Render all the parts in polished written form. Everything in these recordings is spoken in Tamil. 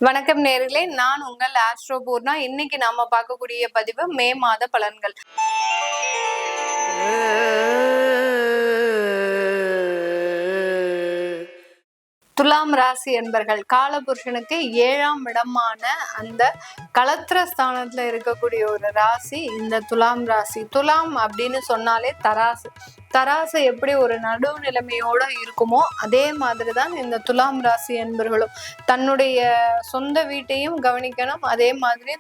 வணக்கம் நேர்களே, நான் உங்கள் ஆஸ்ட்ரோ பூர்ணா. இன்னைக்கு நாம பார்க்கக்கூடிய பதிவு மே மாத பலன்கள். துலாம் ராசி என்பர்கள் காலபுருஷனுக்கு 7ஆம் இடமான அந்த களத்திர ஸ்தானத்துல இருக்கக்கூடிய ஒரு ராசி இந்த துலாம் ராசி. துலாம் அப்படின்னு சொன்னாலே தராசு. தராசு எப்படி ஒரு நடுநிலைமையோட இருக்குமோ அதே மாதிரிதான் இந்த துலாம் ராசி என்பர்களும் தன்னுடைய சொந்த வீட்டையும் கவனிக்கணும், அதே மாதிரி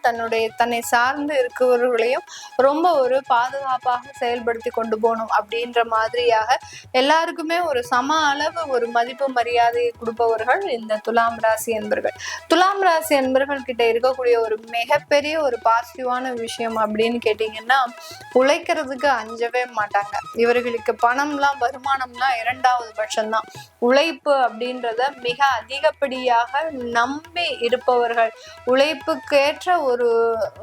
தன்னை சார்ந்து இருக்கிறவர்களையும் ரொம்ப ஒரு பாதுகாப்பாக செயல்படுத்தி கொண்டு போகணும் அப்படின்ற மாதிரியாக எல்லாருக்குமே ஒரு சம அளவு ஒரு மதிப்பு மரியாதையை கொடுப்பவர்கள் இந்த துலாம் ராசி என்பர்கள். துலாம் ராசி என்பர்கள் கிட்ட இருக்கக்கூடிய ஒரு மிகப்பெரிய ஒரு பாசிட்டிவான விஷயம் அப்படின்னு கேட்டீங்கன்னா, உழைக்கிறதுக்கு அஞ்சவே மாட்டாங்க. இவர்களுக்கு பணம்லாம் வருமானம்லாம் 2வது பட்சம்தான். உழைப்பு அப்படின்றத மிக அதிகப்படியாக நம்பி இருப்பவர்கள், உழைப்புக்கேற்ற ஒரு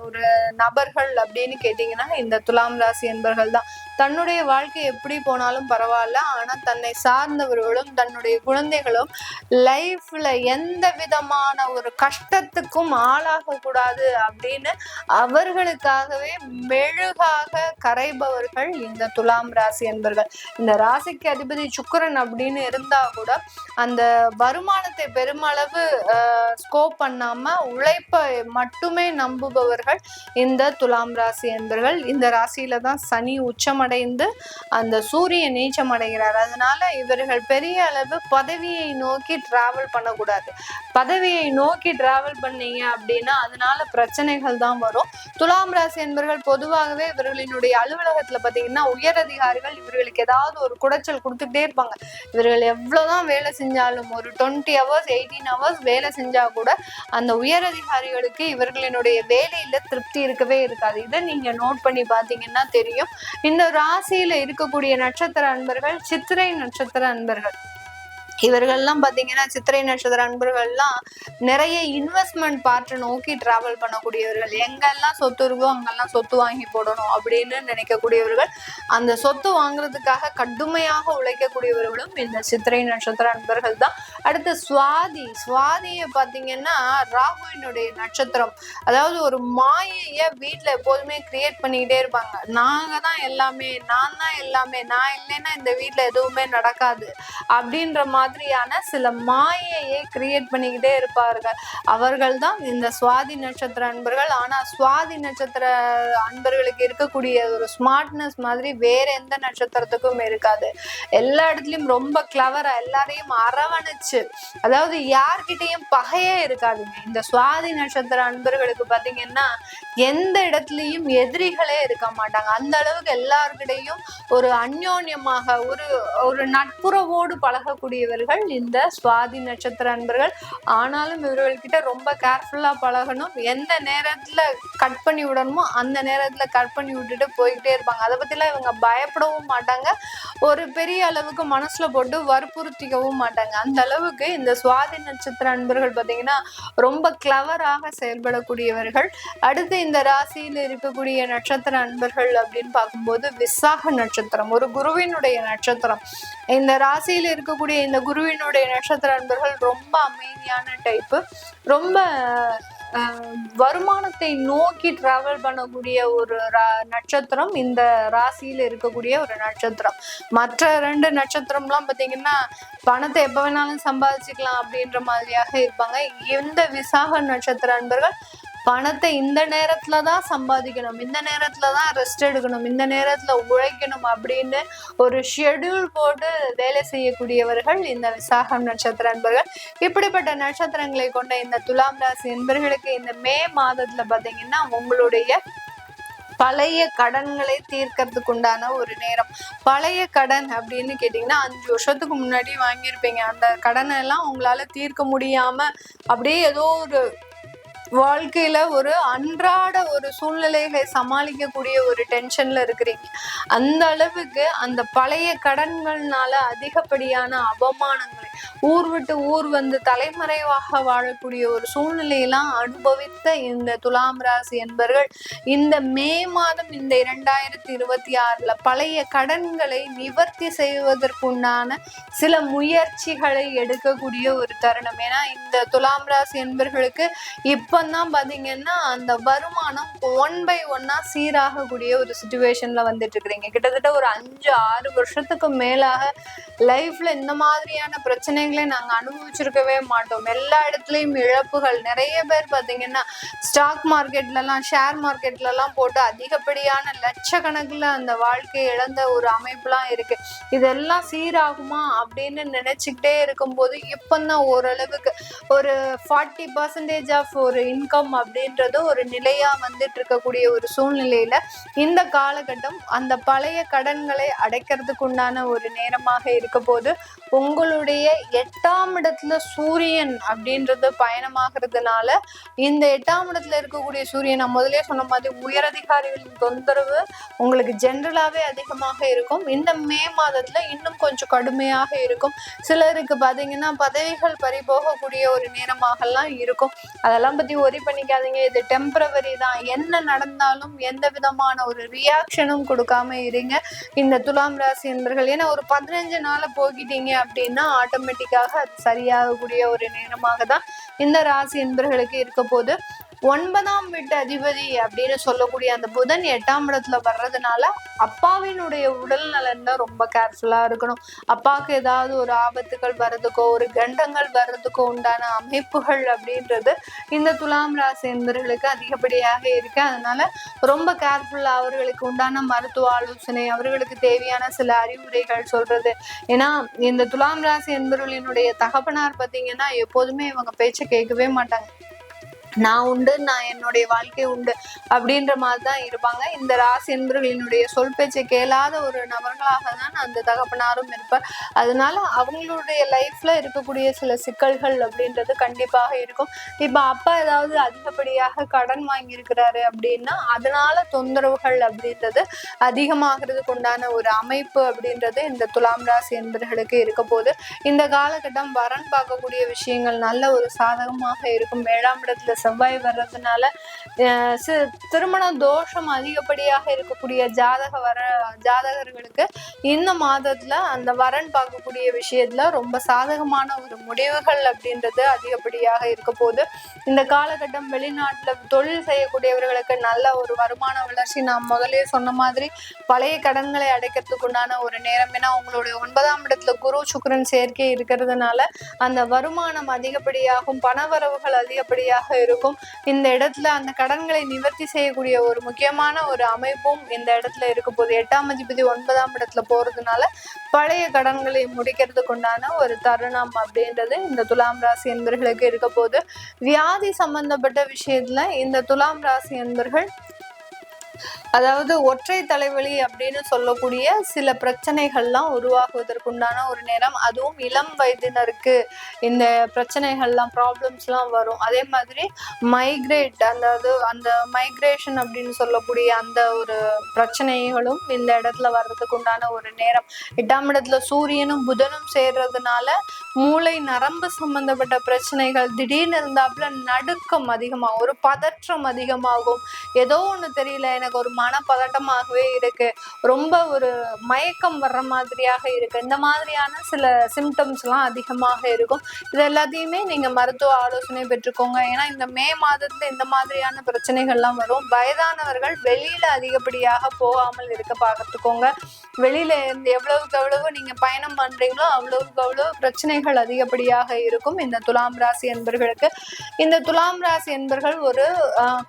ஒரு நபர்கள் அப்படின்னு கேட்டீங்கன்னா இந்த துலாம் ராசி என்பர்கள் தான். தன்னுடைய வாழ்க்கை எப்படி போனாலும் பரவாயில்ல, ஆனா தன்னை சார்ந்தவர்களும் தன்னுடைய குழந்தைகளும் லைஃப்ல எந்த விதமான ஒரு கஷ்டத்துக்கும் ஆளாக கூடாது அப்படின்னு அவர்களுக்காகவே மெழுகாக கரைபவர்கள் இந்த துலாம் ராசி என்பர்கள். இந்த ராசிக்கு அதிபதி சுக்கிரன் அப்படின்னு இருந்தா கூட அந்த வருமானத்தை பெருமளவு ஸ்கோப் பண்ணாம உழைப்பை மட்டுமே நம்புபவர்கள் இந்த துலாம் ராசி என்பர்கள். இந்த ராசியில தான் சனி உச்சமடைந்து அந்த சூரியன் நீச்சம் அடைகிறார். அதனால இவர்கள் பெரிய அளவு பதவியை நோக்கி டிராவல் பண்ணக்கூடாது. பதவியை நோக்கி டிராவல் பண்ணீங்க அப்படின்னா அதனால பிரச்சனைகள் தான் வரும். துலாம் ராசி என்பர்கள் பொதுவாகவே இவர்களினுடைய அலுவலகத்துல பாத்தீங்கன்னா உயர் அதிகாரிகள் இவர்களுக்கு ஏதாவது ஒரு குடைச்சல் கொடுத்துட்டே இருப்பாங்க. இவர்கள் எவ்வளவுதான் வேலை செஞ்சாலும் ஒரு 20 hours 18 hours வேலை செஞ்சா கூட அந்த உயர் அதிகாரிகளுக்கு இவர்களினுடைய வேலையில திருப்தி இருக்கவே இருக்காது. இதை நீங்க நோட் பண்ணி பாத்தீங்கன்னா தெரியும். இந்த ராசியில இருக்கக்கூடிய நட்சத்திர அன்பர்கள் சித்திரை நட்சத்திர அன்பர்கள். இவர்கள்லாம் பாத்தீங்கன்னா சித்திரை நட்சத்திர அன்பர்கள்லாம் நிறைய இன்வெஸ்ட்மெண்ட் பார்ட்டை நோக்கி டிராவல் பண்ணக்கூடியவர்கள். எங்கெல்லாம் சொத்து இருக்கோ அங்கெல்லாம் சொத்து வாங்கி போடணும் அப்படின்னு நினைக்கக்கூடியவர்கள். அந்த சொத்து வாங்குறதுக்காக கடுமையாக உழைக்கக்கூடியவர்களும் இந்த சித்திரை நட்சத்திர அன்பர்கள் தான். அடுத்து சுவாதியை பாத்தீங்கன்னா ராகுவினுடைய நட்சத்திரம். அதாவது ஒரு மாயைய வீட்டுல எப்போதுமே கிரியேட் பண்ணிக்கிட்டே இருப்பாங்க. நாங்க தான் எல்லாமே, நான் தான் எல்லாமே, நான் இல்லைன்னா இந்த வீட்டுல எதுவுமே நடக்காது அப்படின்ற மாதிரியான சில மாயையை கிரியேட் பண்ணிக்கிட்டே இருப்பார்கள். அவர்கள் தான் இந்த சுவாதி நட்சத்திர அன்பர்கள். ஆனா சுவாதி நட்சத்திர அன்பர்களுக்கு இருக்கக்கூடிய ஒரு ஸ்மார்ட்னஸ் மாதிரி வேற எந்த நட்சத்திரத்துக்கும் இருக்காது. எல்லா இடத்துலயும் ரொம்ப கிளவரா எல்லாரையும் அரவணைச்சு, அதாவது யார்கிட்டையும் பகையே இருக்காதுங்க. இந்த சுவாதி நட்சத்திர அன்பர்களுக்கு பாத்தீங்கன்னா எந்த இடத்துலயும் எதிரிகளே இருக்க மாட்டாங்க. அந்த அளவுக்கு எல்லார்கிட்டையும் ஒரு அந்யோன்யமாக ஒரு நட்புறவோடு பழகக்கூடியவர்கள் இந்த சுவாதி நட்சத்திர அன்பர்கள். ஆனாலும் இவர்கள்கிட்ட ரொம்ப கேர்ஃபுல்லா பழகணும். எந்த நேரத்துல கட் பண்ணி விடணுமோ அந்த நேரத்துல கட் பண்ணி விட்டுட்டு போய்கிட்டே இருப்பாங்க. அதை பத்திலாம் இவங்க பயப்படவும் மாட்டாங்க. ஒரு பெரிய அளவுக்கு மனசுல போட்டு வற்புறுத்திக்கவும் மாட்டாங்க. அந்த அளவுக்கு இந்த சுவாதி நட்சத்திர அன்பர்கள் பாத்தீங்கன்னா ரொம்ப கிளவராக செயல்படக்கூடியவர்கள். அடுத்து இந்த ராசியில இருக்கக்கூடிய நட்சத்திர அன்பர்கள் அப்படின்னு பார்க்கும்போது விசாக நட்சத்திரம் ஒரு குருவினுடைய நட்சத்திரம். இந்த ராசியில இருக்கக்கூடிய இந்த குருவினுடைய நட்சத்திர அன்பர்கள் ரொம்ப அமைதியான டைப்பு. ரொம்ப வருமானத்தை நோக்கி டிராவல் பண்ணக்கூடிய ஒரு நட்சத்திரம் இந்த ராசியில இருக்கக்கூடிய ஒரு நட்சத்திரம். மற்ற 2 நட்சத்திரம்லாம் பாத்தீங்கன்னா பணத்தை எப்ப வேணாலும் சம்பாதிச்சுக்கலாம் அப்படின்ற மாதிரியாக இருப்பாங்க. இந்த விசாக நட்சத்திர அன்பர்கள் பணத்தை இந்த நேரத்துலதான் சம்பாதிக்கணும், இந்த நேரத்துலதான் ரெஸ்ட் எடுக்கணும், இந்த நேரத்துல உழைக்கணும் அப்படின்னு ஒரு ஷெட்யூல் போட்டு வேலை செய்யக்கூடியவர்கள் இந்த விசாகம் நட்சத்திர அன்பர்கள். இப்படிப்பட்ட நட்சத்திரங்களை கொண்ட இந்த துலாம் ராசி என்பர்களுக்கு இந்த மே மாதத்துல பாத்தீங்கன்னா உங்களுடைய பழைய கடன்களை தீர்க்கறதுக்கு உண்டான ஒரு நேரம். பழைய கடன் அப்படின்னு கேட்டீங்கன்னா 5 வருஷத்துக்கு முன்னாடி வாங்கியிருப்பீங்க. அந்த கடனை எல்லாம் உங்களால தீர்க்க முடியாம அப்படியே ஏதோ ஒரு வாழ்க்கையில ஒரு அன்றாட ஒரு சூழ்நிலைகளை சமாளிக்கக்கூடிய ஒரு டென்ஷன்ல இருக்கிறீங்க. அந்த அளவுக்கு அந்த பழைய கடன்கள்னால அதிகப்படியான அவமானங்களை, ஊர் விட்டு ஊர் வந்து தலைமறைவாக வாழக்கூடிய ஒரு சூழ்நிலையெல்லாம் அனுபவித்த இந்த துலாம் ராசி என்பர்கள் இந்த மே மாதம் இந்த 2026 பழைய கடன்களை நிவர்த்தி செய்வதற்குண்டான சில முயற்சிகளை எடுக்கக்கூடிய ஒரு தருணம். ஏன்னா இந்த துலாம் ராசி என்பர்களுக்கு இப்பதான் பாத்தீங்கன்னா அந்த வருமானம் 1/1 சீராகக்கூடிய ஒரு சிச்சுவேஷன்ல வந்துட்டு இருக்கிறீங்க. கிட்டத்தட்ட ஒரு 5-6 வருஷத்துக்கு மேலாக லைஃப்ல இந்த மாதிரியான பிரச்சனைகளை நாங்க அனுபவிச்சிருக்கவே மாட்டோம். எல்லா இடத்துலயும் இழப்புகள். நிறைய பேர் பாத்தீங்கன்னா ஸ்டாக் மார்க்கெட்ல எல்லாம், ஷேர் மார்க்கெட்ல எல்லாம் போட்டு அதிகப்படியான லட்சக்கணக்கில் அந்த வாழ்க்கையை இழந்த ஒரு அமைப்புலாம் இருக்கு. இதெல்லாம் சீராகுமா அப்படின்னு நினைச்சுக்கிட்டே இருக்கும்போது இப்பதான் ஓரளவுக்கு ஒரு 40% ஆஃப் ஒரு இன்கம் அப்படின்றது ஒரு நிலையா வந்துட்டு இருக்கக்கூடிய ஒரு சூழ்நிலையில இந்த காலகட்டம் அந்த பழைய கடன்களை அடைக்கிறதுக்கு உண்டான ஒரு நேரமாக இருக்க போது உங்களுடைய 8ஆம் இடத்துல சூரியன் அப்படின்றது பயணமாகிறதுனால இந்த 8ஆம் இடத்துல இருக்கக்கூடிய சூரியன், நான் முதலே சொன்ன மாதிரி உயரதிகாரிகளின் தொந்தரவு உங்களுக்கு ஜென்ரலாவே அதிகமாக இருக்கும். இந்த மே மாதத்துல இன்னும் கொஞ்சம் கடுமையாக இருக்கும். சிலருக்கு பாத்தீங்கன்னா பதவிகள் பறிபோகக்கூடிய ஒரு நேரமாகலாம் இருக்கும். அதெல்லாம் பத்தி ஒரி பண்ணிக்காதீங்க. இது டெம்பரவரி தான். என்ன நடந்தாலும் எந்த விதமான ஒரு ரியாக்ஷனும் கொடுக்காம இருங்க இந்த துலாம் ராசி என்பர்கள். ஏன்னா ஒரு 15 நாள் போகிட்டீங்க அப்படின்னா ஆட்டோமேட்டிக்காக அது சரியாகக்கூடிய ஒரு நேரமாக தான் இந்த ராசி என்பர்களுக்கு இருக்க போது. 9ஆம் வீட்டு அதிபதி அப்படின்னு சொல்லக்கூடிய அந்த புதன் 8ஆம் இடத்துல வர்றதுனால அப்பாவினுடைய உடல் நலன்ல ரொம்ப கேர்ஃபுல்லா இருக்கணும். அப்பாவுக்கு ஏதாவது ஒரு ஆபத்துகள் வர்றதுக்கோ ஒரு கண்டங்கள் வர்றதுக்கோ உண்டான அமைப்புகள் அப்படின்றது இந்த துலாம் ராசி என்பவர்களுக்கு அதிகப்படியாக இருக்கு. அதனால ரொம்ப கேர்ஃபுல்லா அவர்களுக்கு உண்டான மருத்துவ ஆலோசனை, அவர்களுக்கு தேவையான சில அறிவுரைகள் சொல்றது. ஏன்னா இந்த துலாம் ராசி என்பவர்களினுடைய தகப்பனார் பார்த்தீங்கன்னா எப்போதுமே இவங்க பேச்சை கேட்கவே மாட்டாங்க. நான் உண்டு, நான் என்னுடைய வாழ்க்கை உண்டு அப்படின்ற மாதிரி தான் இருப்பாங்க. இந்த ராசி என்பவர்களினுடைய சொல் பேச்சை கேளாத ஒரு நபர்களாக தான் அந்த தகப்பனாரும் இருப்பார். அதனால அவங்களுடைய லைஃப்ல இருக்கக்கூடிய சில சிக்கல்கள் அப்படின்றது கண்டிப்பாக இருக்கும். இப்ப அப்பா ஏதாவது அதிகப்படியாக கடன் வாங்கியிருக்கிறாரு அப்படின்னா அதனால தொந்தரவுகள் அப்படின்றது அதிகமாகிறதுக்கு உண்டான ஒரு அமைப்பு அப்படின்றது இந்த துலாம் ராசி என்பவர்களுக்கு இருக்க போது. இந்த காலகட்டம் வரன் பார்க்கக்கூடிய விஷயங்கள் நல்ல ஒரு சாதகமாக இருக்கும். 7ஆம் இடத்துல செவ்வாய் வர்றதுனால திருமண தோஷம் அதிகப்படியாக இருக்கக்கூடிய ஜாதகர்களுக்கு இந்த மாதத்துல அந்த வரன் பார்க்கக்கூடிய விஷயத்துல ரொம்ப சாதகமான ஒரு முடிவுகள் அப்படின்றது அதிகப்படியாக இருக்க போது. இந்த காலகட்டம் வெளிநாட்டுல தொழில் செய்யக்கூடியவர்களுக்கு நல்ல ஒரு வருமான வளர்ச்சி. நான் முதலே சொன்ன மாதிரி பழைய கடன்களை அடைக்கிறதுக்கு உண்டான ஒரு நேரம். ஏன்னா உங்களுடைய 9ஆம் இடத்துல குரு சுக்கிரன் சேர்க்கை இருக்கிறதுனால அந்த வருமானம் அதிகப்படியாகும், பணவரவுகள் அதிகப்படியாக இருக்கும். இந்த இடத்துல அந்த கடன்களை நிவர்த்தி செய்யக்கூடிய ஒரு முக்கியமான ஒரு அமைப்பும் இந்த இடத்துல இருக்க போது. 8ஆம் அதிபதி 9ஆம் இடத்துல போறதுனால பழைய கடன்களை முடிக்கிறதுக்கு உண்டான ஒரு தருணம் அப்படின்றது இந்த துலாம் ராசி என்பர்களுக்கு இருக்க போது. வியாதி சம்பந்தப்பட்ட விஷயத்துல இந்த துலாம் ராசி என்பர்கள் அதாவது ஒற்றை தலைவலி அப்படின்னு சொல்லக்கூடிய சில பிரச்சனைகள்லாம் உருவாகுவதற்குண்டான ஒரு நேரம். அதுவும் இளம் வயதினருக்கு இந்த பிரச்சனைகள்லாம் ப்ராப்ளம்ஸ்லாம் வரும். அதே மாதிரி அந்த மைக்ரேஷன் அப்படின்னு சொல்லக்கூடிய அந்த ஒரு பிரச்சனைகளும் இந்த இடத்துல வர்றதுக்கு உண்டான ஒரு நேரம். 8ஆம் இடத்துல சூரியனும் புதனும் சேர்றதுனால மூளை நரம்பு சம்பந்தப்பட்ட பிரச்சனைகள் திடீர்னு இருந்தாப்புல நடுக்கம் அதிகமாகும், ஒரு பதற்றம் அதிகமாகும். ஏதோ ஒண்ணு தெரியல, எனக்கு ஒரு மனப்பதட்டமாகவே இருக்கு, ரொம்ப ஒரு மயக்கம் வர்ற மாதிரியாக இருக்கு, இந்த மாதிரியான சில சிம்டம்ஸ் எல்லாம் அதிகமாக இருக்கும். இது எல்லாத்தையுமே நீங்க மருத்துவ ஆலோசனை பெற்றுக்கோங்க. ஏன்னா இந்த மே மாதத்துல இந்த மாதிரியான பிரச்சனைகள்லாம் வரும். வயதானவர்கள் வெளியில அதிகப்படியாக போகாமல் இருக்க பார்த்துக்கோங்க. வெளியில எவ்வளவுக்கு எவ்வளவு நீங்க பயணம் பண்றீங்களோ அவ்வளவுக்கு அவ்வளவு பிரச்சனைகள் அதிகப்படியாக இருக்கும் இந்த துலாம் ராசி என்பர்களுக்கு. இந்த துலாம் ராசி என்பர்கள் ஒரு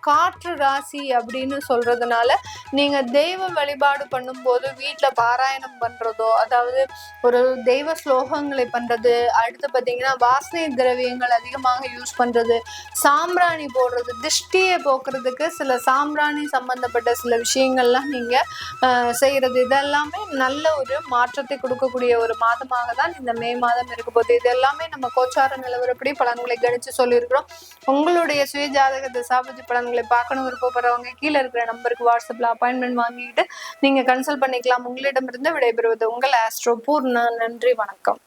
காற்று ராசி ராசி அப்படின்னு சொல்றதுனால நீங்க தெய்வ வழிபாடு பண்ணும்போது வீட்டுல பாராயணம் பண்றதோ, அதாவது ஒரு தெய்வ ஸ்லோகங்களை பண்றது, அடுத்து பாத்தீங்கன்னா வாசனை திரவியங்கள் அதிகமாக யூஸ் பண்றது, சாம்பிராணி போடுறது, திஷ்டியை போக்குறதுக்கு சில சாம்பிராணி சம்பந்தப்பட்ட சில விஷயங்கள்லாம் நீங்க செய்யறது, இதெல்லாமே நல்ல ஒரு மாற்றத்தை கொடுக்கக்கூடிய ஒரு மாதமாக தான் இந்த மே மாதம் இருக்க போகுது. இது எல்லாமே நம்ம கோச்சார நிலவரப்படி பலன்களை கணிச்சு சொல்லியிருக்கிறோம். உங்களுடைய சுய ஜாதக தசாபதி பலன்களை பார்க்கணும் விருப்பப்படுறவங்க கீழே இருக்கிற நம்பருக்கு வாட்ஸ்அப்ல அப்பாயின்மெண்ட் வாங்கிட்டு நீங்க கன்சல்ட் பண்ணிக்கலாம். உங்களிடமிருந்து விடைபெறுவது உங்கள் ஆஸ்ட்ரோ பூர்ணா. நன்றி, வணக்கம்.